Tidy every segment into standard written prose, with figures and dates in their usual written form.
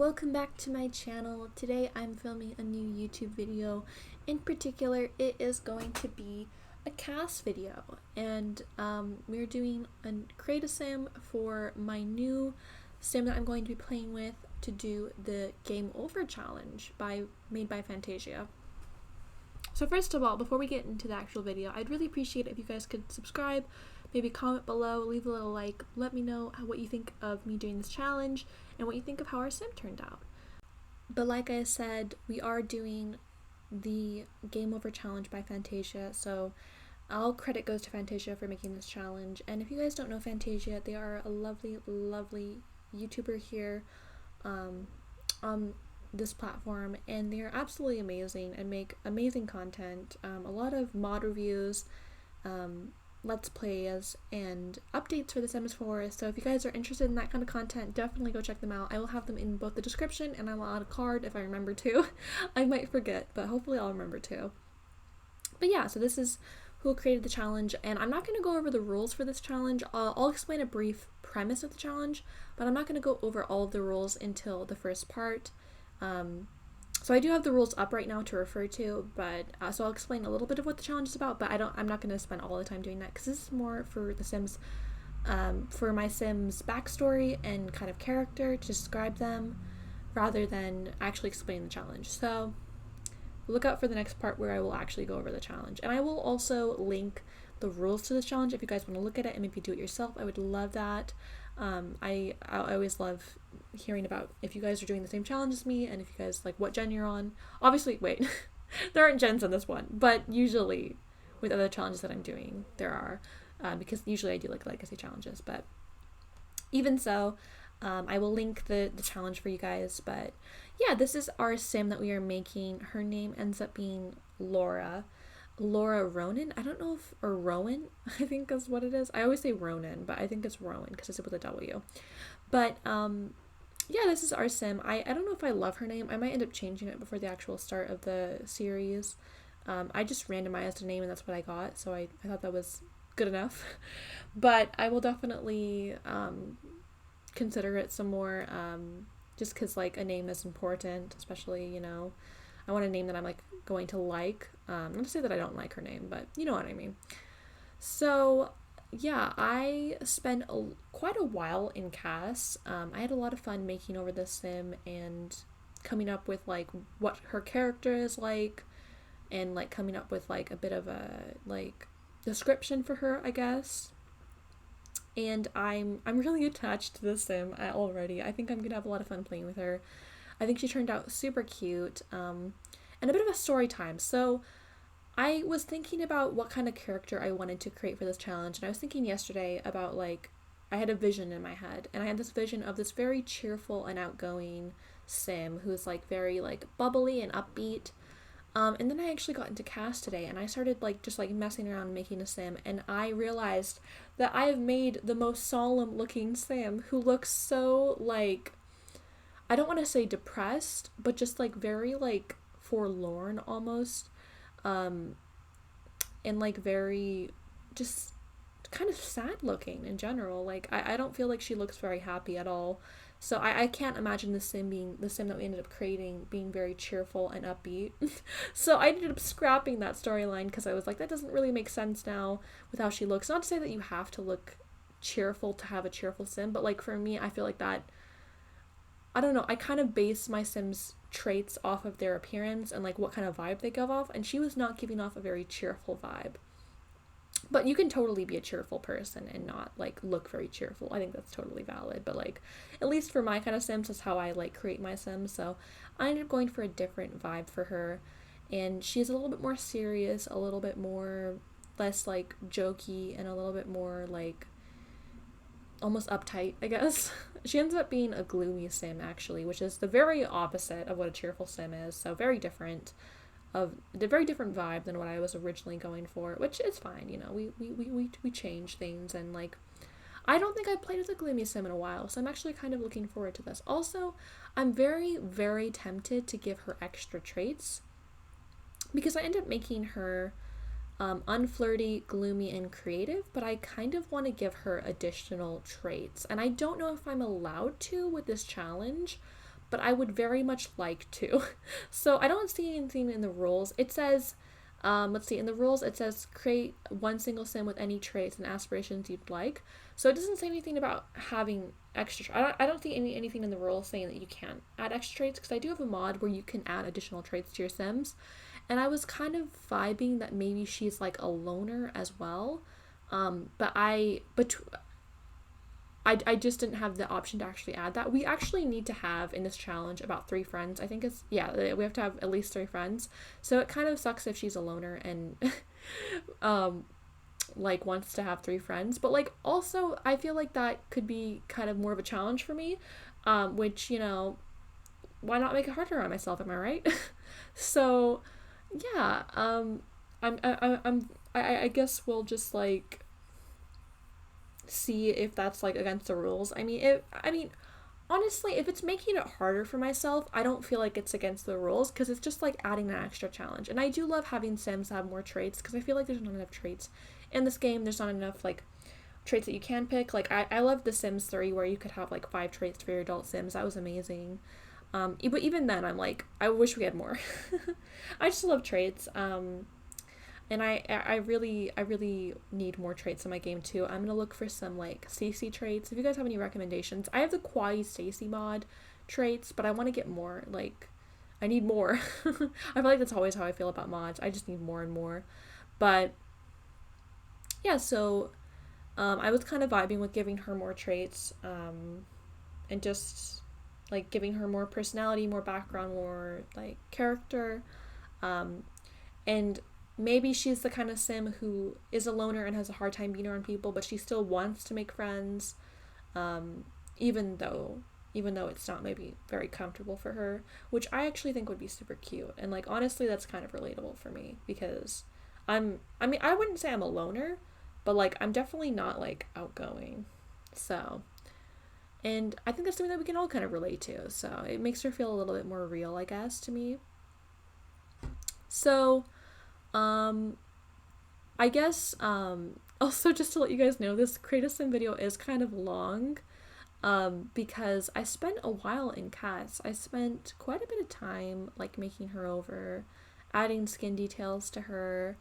Welcome back to my channel. Today I'm filming a new YouTube video. In particular, it is going to be a CAS video, and we're doing a create a sim for my new sim that I'm going to be playing with to do the Game Over challenge made by Fantasia. So first of all, before we get into the actual video, I'd really appreciate it if you guys could subscribe, maybe comment below, leave a little like, let me know what you think of me doing this challenge and what you think of how our sim turned out. But like I said, we are doing the Game Over challenge by Fantasia, so all credit goes to Fantasia for making this challenge. And if you guys don't know Fantasia, they are a lovely, lovely YouTuber here on this platform, and they're absolutely amazing and make amazing content, a lot of mod reviews, let's plays, and updates for The Sims 4. So if you guys are interested in that kind of content, definitely go check them out. I will have them in both the description, and I will add a card if I remember to. I might forget, but hopefully I'll remember to. But yeah, so this is who created the challenge, and I'm not going to go over the rules for this challenge. I'll explain a brief premise of the challenge, but I'm not going to go over all of the rules until the first part. So I do have the rules up right now to refer to, but so I'll explain a little bit of what the challenge is about, but I'm not going to spend all the time doing that because this is more for the Sims, for my Sims backstory and kind of character to describe them rather than actually explain the challenge. So look out for the next part where I will actually go over the challenge, and I will also link the rules to this challenge if you guys want to look at it and maybe do it yourself. I would love that. I always love hearing about if you guys are doing the same challenge as me, and if you guys like what gen you're on. Obviously, wait, there aren't gens on this one, but usually with other challenges that I'm doing, there are, because usually I do like legacy challenges, but even so, I will link the challenge for you guys. But yeah, this is our sim that we are making. Her name ends up being Laura Ronan. I don't know if, or Rowan, I think is what it is. I always say Ronan, but I think it's Rowan because it's with a W. But yeah, this is our sim. I don't know if I love her name. I might end up changing it before the actual start of the series. I just randomized a name and that's what I got, so I thought that was good enough. But I will definitely consider it some more, just because like a name is important, especially, you know, I want a name that I'm like going to like. Not to say that I don't like her name, but you know what I mean. So yeah, I spent quite a while in CAS. I had a lot of fun making over this sim and coming up with like what her character is like, and like coming up with like a bit of a like description for her, I guess. And I'm really attached to this sim already. I think I'm gonna have a lot of fun playing with her. I think she turned out super cute, and a bit of a story time. So I was thinking about what kind of character I wanted to create for this challenge, and I was thinking yesterday about like, I had a vision in my head, and I had this vision of this very cheerful and outgoing sim who's like very like bubbly and upbeat. And then I actually got into CAS today, and I started like just like messing around making a sim, and I realized that I have made the most solemn looking sim who looks so like, I don't want to say depressed, but just like very like forlorn almost, and like very just kind of sad looking in general. Like I don't feel like she looks very happy at all. So I can't imagine the sim that we ended up creating being very cheerful and upbeat. So I ended up scrapping that storyline because I was like, that doesn't really make sense now with how she looks. Not to say that you have to look cheerful to have a cheerful sim, but like for me, I feel like that, I don't know, I kind of base my Sims traits off of their appearance and like what kind of vibe they give off, and she was not giving off a very cheerful vibe. But you can totally be a cheerful person and not like look very cheerful. I think that's totally valid, but like at least for my kind of Sims, that's how I like create my Sims. So I ended up going for a different vibe for her, and she's a little bit more serious, a little bit more less like jokey, and a little bit more like almost uptight, I guess. She ends up being a gloomy sim actually, which is the very opposite of what a cheerful sim is. So very different vibe than what I was originally going for, which is fine, you know. We change things, and like I don't think I've played with a gloomy sim in a while, so I'm actually kind of looking forward to this. Also, I'm very, very tempted to give her extra traits because I end up making her unflirty, gloomy, and creative, but I kind of want to give her additional traits, and I don't know if I'm allowed to with this challenge, but I would very much like to. So I don't see anything in the rules. It says, let's see, in the rules it says create one single sim with any traits and aspirations you'd like. So it doesn't say anything about having extra. I don't see anything in the rules saying that you can't add extra traits, because I do have a mod where you can add additional traits to your sims, and I was kind of vibing that maybe she's like a loner as well. I just didn't have the option to actually add that. We actually need to have in this challenge about 3 friends. I think it's, yeah, we have to have at least 3 friends. So it kind of sucks if she's a loner and like wants to have 3 friends. But like also I feel like that could be kind of more of a challenge for me, which, you know, why not make it harder on myself, am I right? So yeah, I guess we'll just like see if that's like against the rules. I mean, honestly, if it's making it harder for myself, I don't feel like it's against the rules, because it's just like adding an extra challenge. And I do love having sims have more traits, because I feel like there's not enough traits in this game. There's not enough like traits that you can pick. Like I love The Sims 3 where you could have like 5 traits for your adult sims. That was amazing. But even then I'm like, I wish we had more. I just love traits. And I really need more traits in my game too. I'm gonna look for some like Stacy traits. If you guys have any recommendations, I have the Kwai Stacy mod traits, but I want to get more. Like, I need more. I feel like that's always how I feel about mods. I just need more and more. But yeah, so I was kind of vibing with giving her more traits, and just like giving her more personality, more background, more like character, and maybe she's the kind of sim who is a loner and has a hard time being around people, but she still wants to make friends, even though it's not maybe very comfortable for her, which I actually think would be super cute. And like honestly, that's kind of relatable for me, because I wouldn't say I'm a loner, but like I'm definitely not like outgoing. So, and I think that's something that we can all kind of relate to. So it makes her feel a little bit more real, I guess, to me. So I guess, also just to let you guys know, this Create a Sim video is kind of long, because I spent a while in CAS. I spent quite a bit of time, like, making her over, adding skin details to her,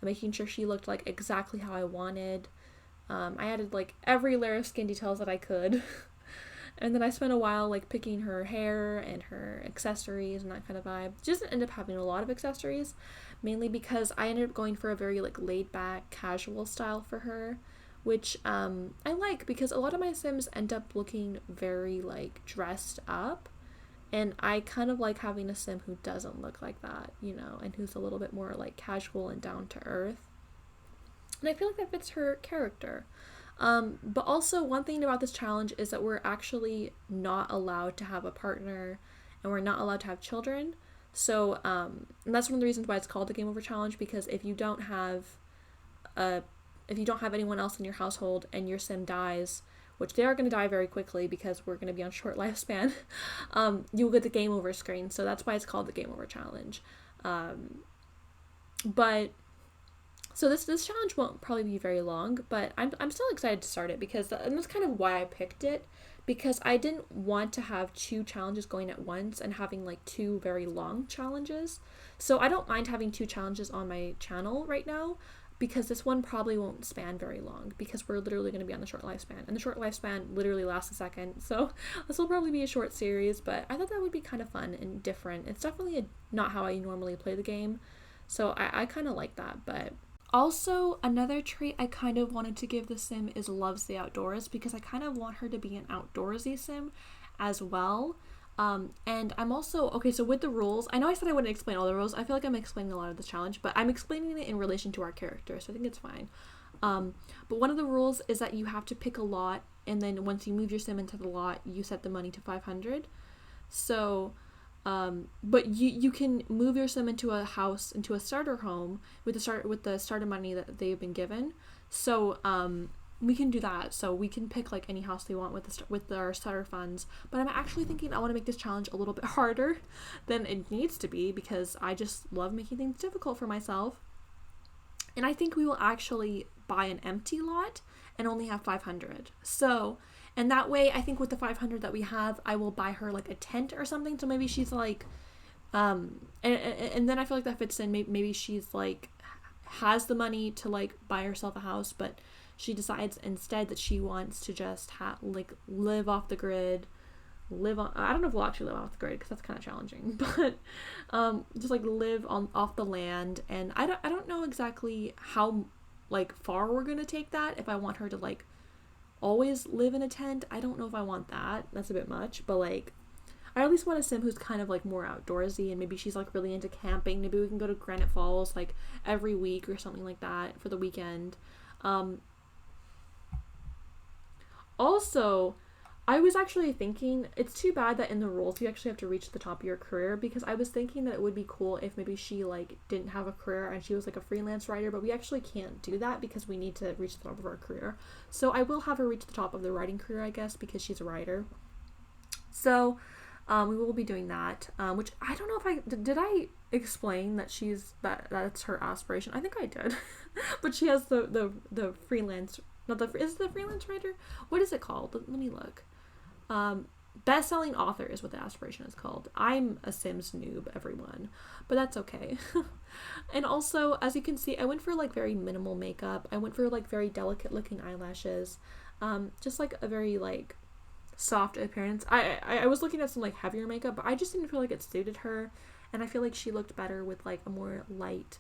making sure she looked, like, exactly how I wanted. I added, like, every layer of skin details that I could. And then I spent a while like picking her hair and her accessories and that kind of vibe. She doesn't end up having a lot of accessories, mainly because I ended up going for a very like laid back casual style for her, which I like, because a lot of my sims end up looking very like dressed up, and I kind of like having a sim who doesn't look like that, you know, and who's a little bit more like casual and down to earth. And I feel like that fits her character. But also one thing about this challenge is that we're actually not allowed to have a partner, and we're not allowed to have children. So, and that's one of the reasons why it's called the Game Over Challenge, because if you don't have anyone else in your household and your sim dies, which they are going to die very quickly because we're going to be on short lifespan, you'll get the Game Over screen. So that's why it's called the Game Over Challenge. So this challenge won't probably be very long, but I'm still excited to start it, because and that's kind of why I picked it, because I didn't want to have 2 challenges going at once and having like 2 very long challenges. So I don't mind having 2 challenges on my channel right now, because this one probably won't span very long, because we're literally going to be on the short lifespan, and the short lifespan literally lasts a second. So this will probably be a short series, but I thought that would be kind of fun and different. It's definitely not how I normally play the game, so I kind of like that. But also, another trait I kind of wanted to give the sim is loves the outdoors, because I kind of want her to be an outdoorsy sim as well. And I'm also, okay, so with the rules, I know I said I wouldn't explain all the rules. I feel like I'm explaining a lot of the challenge, but I'm explaining it in relation to our character, so I think it's fine. But one of the rules is that you have to pick a lot, and then once you move your sim into the lot, you set the money to 500. So but you can move your sim into a house, into a starter home with the starter money that they've been given. So we can do that. So we can pick like any house they want with our starter funds. But I'm actually thinking I want to make this challenge a little bit harder than it needs to be, because I just love making things difficult for myself. And I think we will actually buy an empty lot and only have 500. So And that way, I think with the 500 that we have, I will buy her like a tent or something. So maybe she's like, and then I feel like that fits in. Maybe she's like, has the money to like buy herself a house, but she decides instead that she wants to just like live off the grid, live on, I don't know if we'll actually live off the grid because that's kind of challenging, but just like live on off the land. And I don't know exactly how like far we're gonna take that. If I want her to like always live in a tent, I don't know if I want that. That's a bit much, but like I at least want a sim who's kind of like more outdoorsy, and maybe she's like really into camping. Maybe we can go to Granite Falls like every week or something like that for the weekend. Also, I was actually thinking it's too bad that in the rules you actually have to reach the top of your career, because I was thinking that it would be cool if maybe she like didn't have a career and she was like a freelance writer, but we actually can't do that because we need to reach the top of our career. So I will have her reach the top of the writing career, I guess, because she's a writer. So we will be doing that, which I don't know if did I explain that that's her aspiration. I think I did. But she has the freelance, not the, is it the freelance writer? What is it called? Let me look. Best-selling author is what the aspiration is called. I'm a Sims noob, everyone, but that's okay. And also, as you can see, I went for like very minimal makeup. I went for like very delicate looking eyelashes, just like a very like soft appearance. I was looking at some like heavier makeup, but I just didn't feel like it suited her, and I feel like she looked better with like a more light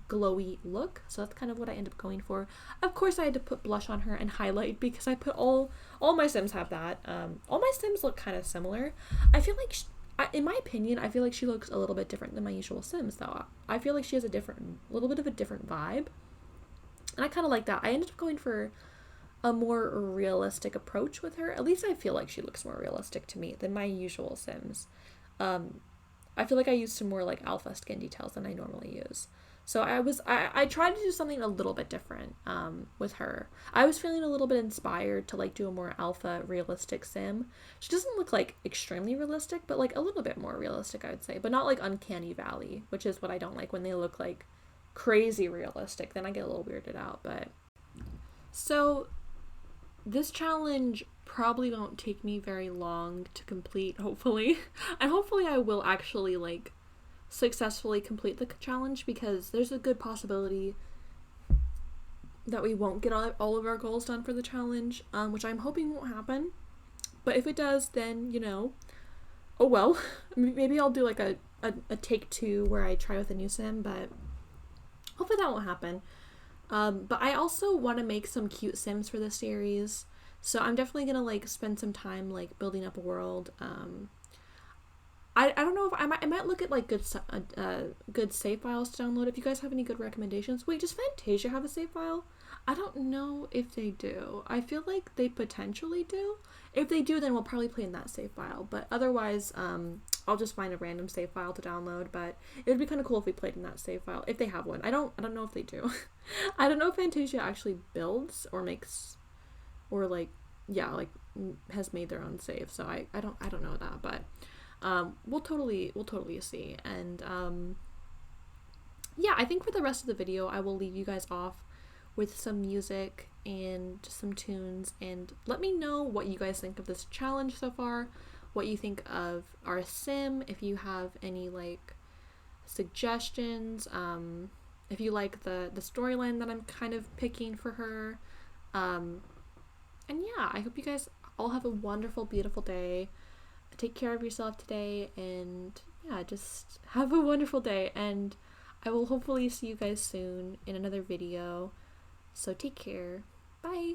glowy look. So that's kind of what I ended up going for. Of course I had to put blush on her and highlight because I put all my Sims have that. All my Sims look kind of similar. I feel like in my opinion, I feel like she looks a little bit different than my usual Sims though. I feel like she has a little bit of a different vibe, and I kind of like that. I ended up going for a more realistic approach with her. At least I feel like she looks more realistic to me than my usual Sims. I feel like I used some more like alpha skin details than I normally use. So I tried to do something a little bit different with her. I was feeling a little bit inspired to like do a more alpha realistic sim. She doesn't look like extremely realistic, but like a little bit more realistic, I would say, but not like uncanny valley, which is what I don't like when they look like crazy realistic. Then I get a little weirded out. But so this challenge probably won't take me very long to complete, hopefully. And hopefully I will actually like successfully complete the challenge, because there's a good possibility that we won't get all of our goals done for the challenge, which I'm hoping won't happen. But if it does, then, you know, oh well. Maybe I'll do like a take two where I try with a new sim, but hopefully that won't happen. But I also want to make some cute Sims for this series, so I'm definitely gonna like spend some time like building up a world. I don't know if I might look at like good save files to download. If you guys have any good recommendations. Wait, does Fantasia have a save file? I don't know if they do. I feel like they potentially do. If they do, then we'll probably play in that save file. But otherwise, I'll just find a random save file to download. But it would be kind of cool if we played in that save file, if they have one. I don't know if they do. I don't know if Fantasia actually builds or makes, or like, yeah, like has made their own save. So I don't know that, but we'll totally see. And yeah, I think for the rest of the video I will leave you guys off with some music and some tunes, and let me know what you guys think of this challenge so far, what you think of our sim, if you have any like suggestions, if you like the storyline that I'm kind of picking for her, and yeah, I hope you guys all have a wonderful, beautiful day. Take care of yourself today, and yeah, just have a wonderful day, and I will hopefully see you guys soon in another video. So take care. Bye.